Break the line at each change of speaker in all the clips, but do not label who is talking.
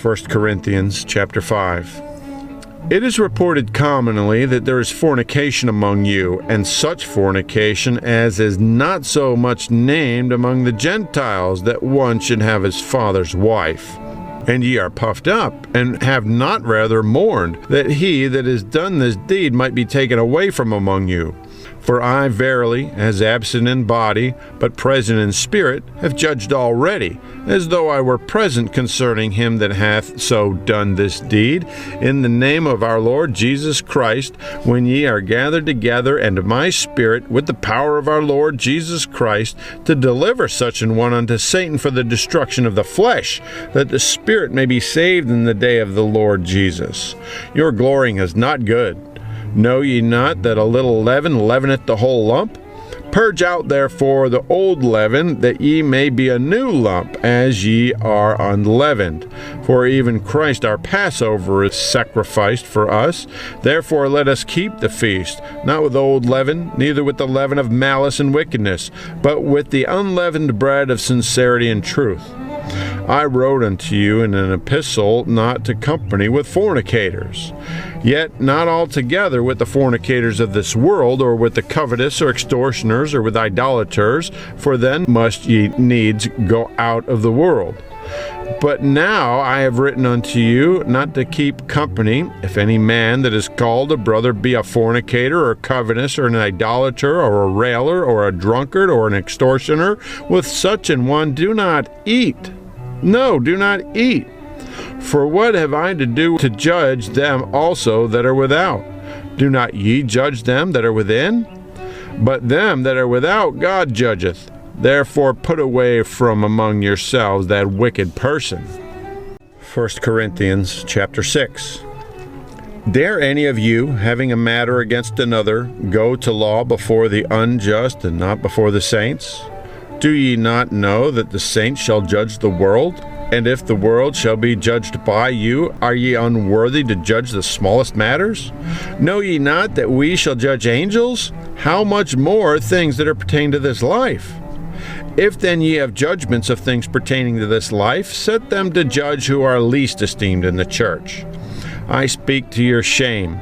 1 Corinthians chapter 5. It is reported commonly that there is fornication among you, and such fornication as is not so much named among the Gentiles, that one should have his father's wife. And ye are puffed up, and have not rather mourned, that he that has done this deed might be taken away from among you. For I verily, as absent in body, but present in spirit, have judged already, as though I were present concerning him that hath so done this deed, in the name of our Lord Jesus Christ, when ye are gathered together, and my spirit, with the power of our Lord Jesus Christ, to deliver such an one unto Satan for the destruction of the flesh, that the spirit may be saved in the day of the Lord Jesus. Your glorying is not good. Know ye not that a little leaven leaveneth the whole lump? Purge out therefore the old leaven, that ye may be a new lump, as ye are unleavened. For even Christ our passover is sacrificed for us. Therefore let us keep the feast, not with old leaven, neither with the leaven of malice and wickedness, but with the unleavened bread of sincerity and truth. I wrote unto you in an epistle not to company with fornicators, yet not altogether with the fornicators of this world, or with the covetous, or extortioners, or with idolaters, for then must ye needs go out of the world. But now I have written unto you not to keep company, if any man that is called a brother be a fornicator, or covetous, or an idolater, or a railer, or a drunkard, or an extortioner. With such an one do not eat. No, do not eat. For what have I to do to judge them also that are without? Do not ye judge them that are within? But them that are without God judgeth. Therefore put away from among yourselves that wicked person. 1 Corinthians chapter 6. Dare any of you, having a matter against another, go to law before the unjust and not before the saints? Do ye not know that the saints shall judge the world? And if the world shall be judged by you, are ye unworthy to judge the smallest matters? Know ye not that we shall judge angels? How much more things that are pertaining to this life? If then ye have judgments of things pertaining to this life, set them to judge who are least esteemed in the church. I speak to your shame.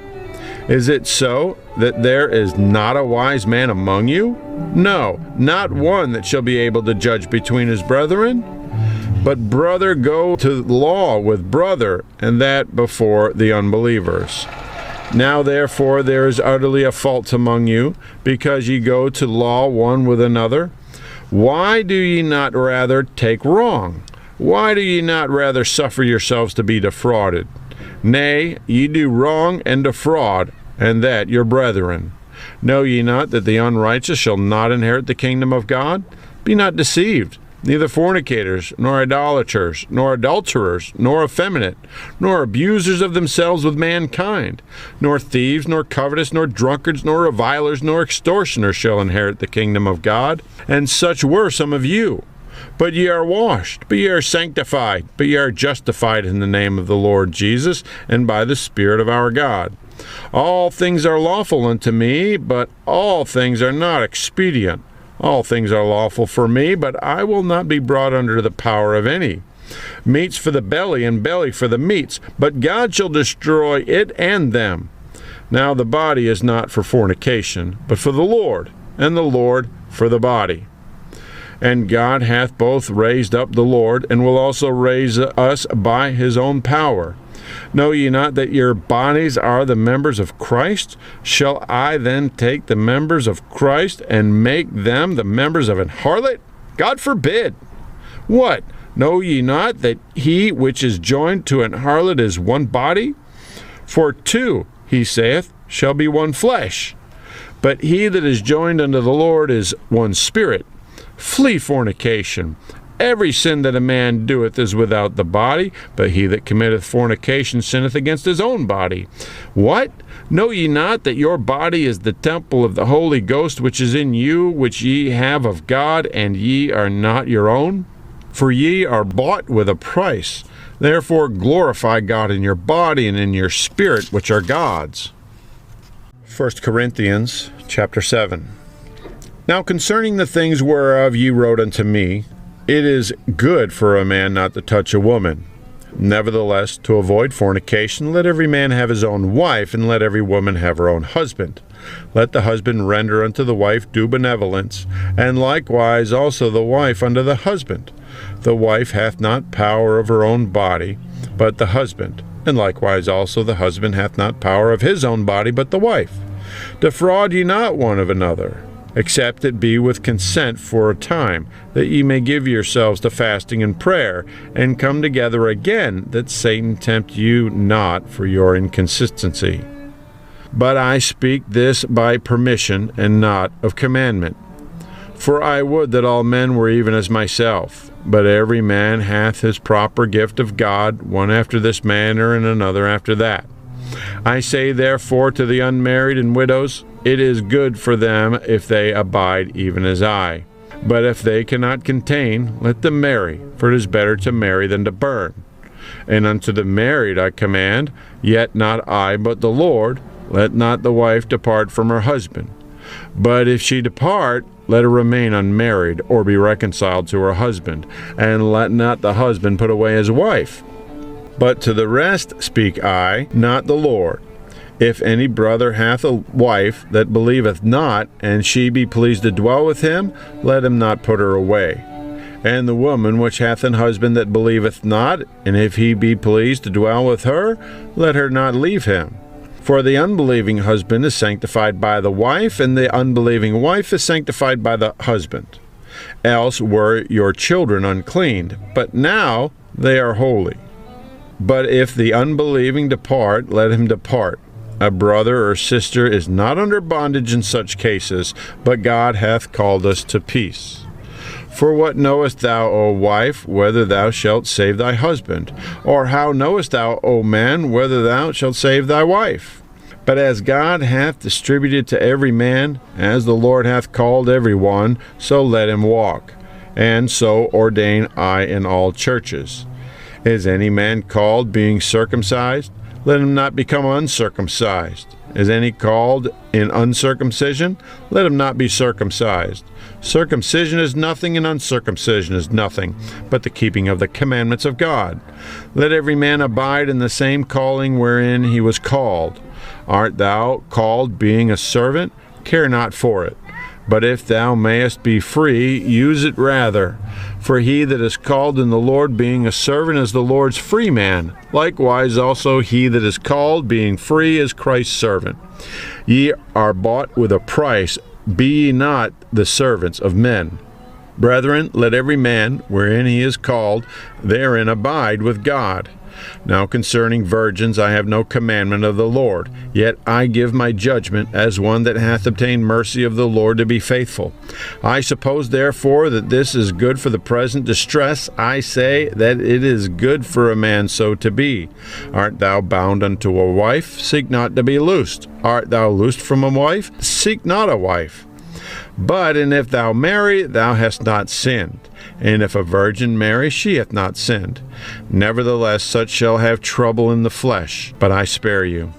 Is it so that there is not a wise man among you? No, not one that shall be able to judge between his brethren. But brother go to law with brother, and that before the unbelievers. Now therefore there is utterly a fault among you, because ye go to law one with another. Why do ye not rather take wrong? Why do ye not rather suffer yourselves to be defrauded? Nay, ye do wrong and defraud, and that your brethren. Know ye not that the unrighteous shall not inherit the kingdom of God? Be not deceived. Neither fornicators, nor idolaters, nor adulterers, nor effeminate, nor abusers of themselves with mankind, nor thieves, nor covetous, nor drunkards, nor revilers, nor extortioners shall inherit the kingdom of God. And such were some of you. But ye are washed, but ye are sanctified, but ye are justified in the name of the Lord Jesus, and by the Spirit of our God. All things are lawful unto me, but all things are not expedient. All things are lawful for me, but I will not be brought under the power of any. Meats for the belly, and belly for the meats, but God shall destroy it and them. Now the body is not for fornication, but for the Lord, and the Lord for the body. And God hath both raised up the Lord, and will also raise us by his own power. Know ye not that your bodies are the members of Christ? Shall I then take the members of Christ and make them the members of an harlot? God forbid. What? Know ye not that he which is joined to an harlot is one body? For two, he saith, shall be one flesh. But he that is joined unto the Lord is one spirit. Flee fornication. Every sin that a man doeth is without the body, but he that committeth fornication sinneth against his own body. What? Know ye not that your body is the temple of the Holy Ghost which is in you, which ye have of God, and ye are not your own? For ye are bought with a price. Therefore glorify God in your body and in your spirit, which are God's. 1 Corinthians chapter 7. Now concerning the things whereof ye wrote unto me, it is good for a man not to touch a woman. Nevertheless, to avoid fornication, let every man have his own wife, and let every woman have her own husband. Let the husband render unto the wife due benevolence, and likewise also the wife unto the husband. The wife hath not power of her own body, but the husband, and likewise also the husband hath not power of his own body, but the wife. Defraud ye not one of another, except it be with consent for a time, that ye may give yourselves to fasting and prayer, and come together again, that Satan tempt you not for your inconsistency. But I speak this by permission, and not of commandment. For I would that all men were even as myself. But every man hath his proper gift of God, one after this manner, and another after that. I say therefore to the unmarried and widows, it is good for them if they abide even as I. But if they cannot contain, let them marry, for it is better to marry than to burn. And unto the married I command, yet not I, but the Lord, let not the wife depart from her husband. But if she depart, let her remain unmarried, or be reconciled to her husband, and let not the husband put away his wife. But to the rest speak I, not the Lord. If any brother hath a wife that believeth not, and she be pleased to dwell with him, let him not put her away. And the woman which hath an husband that believeth not, and if he be pleased to dwell with her, let her not leave him. For the unbelieving husband is sanctified by the wife, and the unbelieving wife is sanctified by the husband. Else were your children unclean, but now they are holy. But if the unbelieving depart, let him depart. A brother or sister is not under bondage in such cases, but God hath called us to peace. For what knowest thou, O wife, whether thou shalt save thy husband? Or how knowest thou, O man, whether thou shalt save thy wife? But as God hath distributed to every man, as the Lord hath called every one, so let him walk. And so ordain I in all churches. Is any man called being circumcised? Let him not become uncircumcised. Is any called in uncircumcision? Let him not be circumcised. Circumcision is nothing, and uncircumcision is nothing, but the keeping of the commandments of God. Let every man abide in the same calling wherein he was called. Art thou called being a servant? Care not for it. But if thou mayest be free, use it rather. For he that is called in the Lord being a servant is the Lord's free man. Likewise also he that is called being free is Christ's servant. Ye are bought with a price. Be ye not the servants of men. Brethren, let every man, wherein he is called, therein abide with God. Now concerning virgins I have no commandment of the Lord, yet I give my judgment as one that hath obtained mercy of the Lord to be faithful. I suppose therefore that this is good for the present distress. I say that it is good for a man so to be. Art thou bound unto a wife? Seek not to be loosed. Art thou loosed from a wife? Seek not a wife. But and if thou marry, thou hast not sinned. And if a virgin marry, she hath not sinned. Nevertheless, such shall have trouble in the flesh, but I spare you.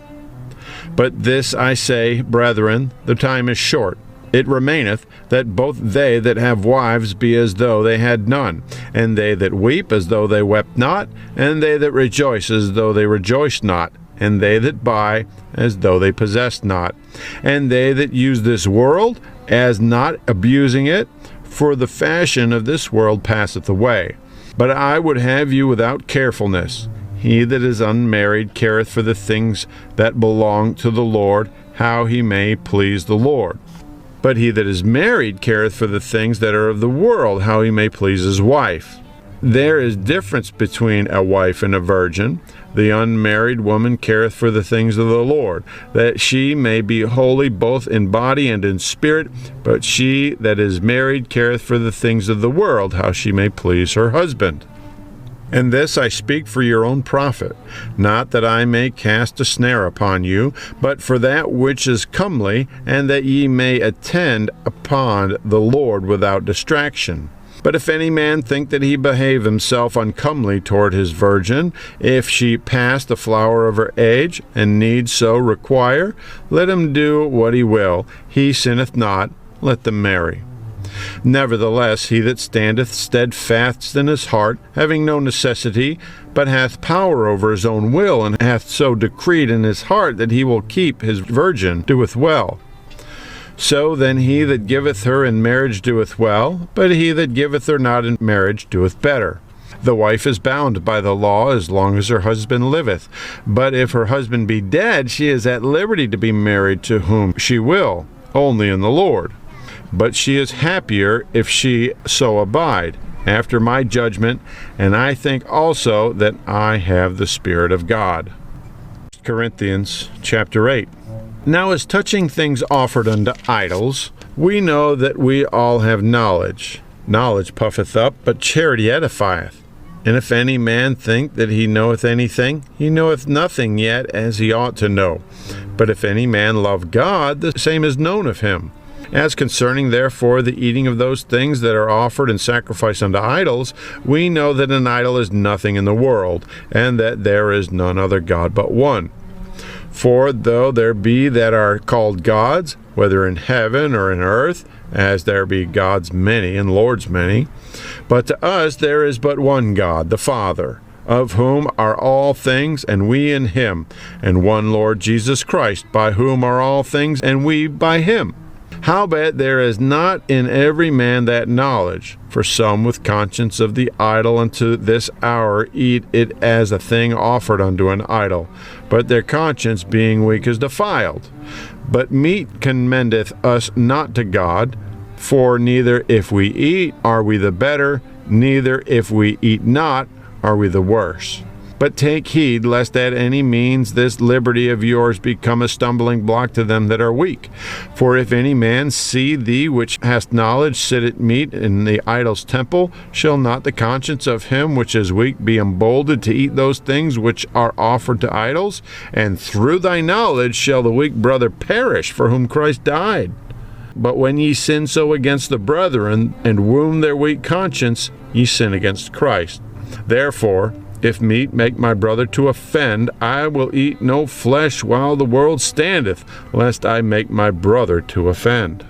But this I say, brethren, the time is short. It remaineth that both they that have wives be as though they had none, and they that weep as though they wept not, and they that rejoice as though they rejoiced not, and they that buy as though they possessed not, and they that use this world as not abusing it, for the fashion of this world passeth away. But I would have you without carefulness. He that is unmarried careth for the things that belong to the Lord, how he may please the Lord. But he that is married careth for the things that are of the world, how he may please his wife. There is difference between a wife and a virgin. The unmarried woman careth for the things of the Lord, that she may be holy both in body and in spirit. But she that is married careth for the things of the world, how she may please her husband. And this I speak for your own profit, not that I may cast a snare upon you, but for that which is comely, and that ye may attend upon the Lord without distraction. But if any man think that he behave himself uncomely toward his virgin, if she pass the flower of her age, and need so require, let him do what he will. He sinneth not, let them marry. Nevertheless, he that standeth steadfast in his heart, having no necessity, but hath power over his own will, and hath so decreed in his heart that he will keep his virgin, doeth well. So then he that giveth her in marriage doeth well, but he that giveth her not in marriage doeth better. The wife is bound by the law as long as her husband liveth. But if her husband be dead, she is at liberty to be married to whom she will, only in the Lord. But she is happier if she so abide, after my judgment, and I think also that I have the Spirit of God. 1 Corinthians chapter 8. Now as touching things offered unto idols, we know that we all have knowledge. Knowledge puffeth up, but charity edifieth. And if any man think that he knoweth anything, he knoweth nothing yet as he ought to know. But if any man love God, the same is known of him. As concerning therefore the eating of those things that are offered in sacrifice unto idols, we know that an idol is nothing in the world, and that there is none other God but one. For though there be that are called gods, whether in heaven or in earth, as there be gods many and lords many, but to us there is but one God, the Father, of whom are all things, and we in him, and one Lord Jesus Christ, by whom are all things, and we by him. Howbeit there is not in every man that knowledge, for some with conscience of the idol unto this hour eat it as a thing offered unto an idol, but their conscience being weak is defiled. But meat commendeth us not to God, for neither if we eat are we the better, neither if we eat not are we the worse. But take heed, lest at any means this liberty of yours become a stumbling block to them that are weak. For if any man see thee which hast knowledge sit at meat in the idol's temple, shall not the conscience of him which is weak be emboldened to eat those things which are offered to idols? And through thy knowledge shall the weak brother perish, for whom Christ died. But when ye sin so against the brethren, and wound their weak conscience, ye sin against Christ. Therefore, if meat make my brother to offend, I will eat no flesh while the world standeth, lest I make my brother to offend.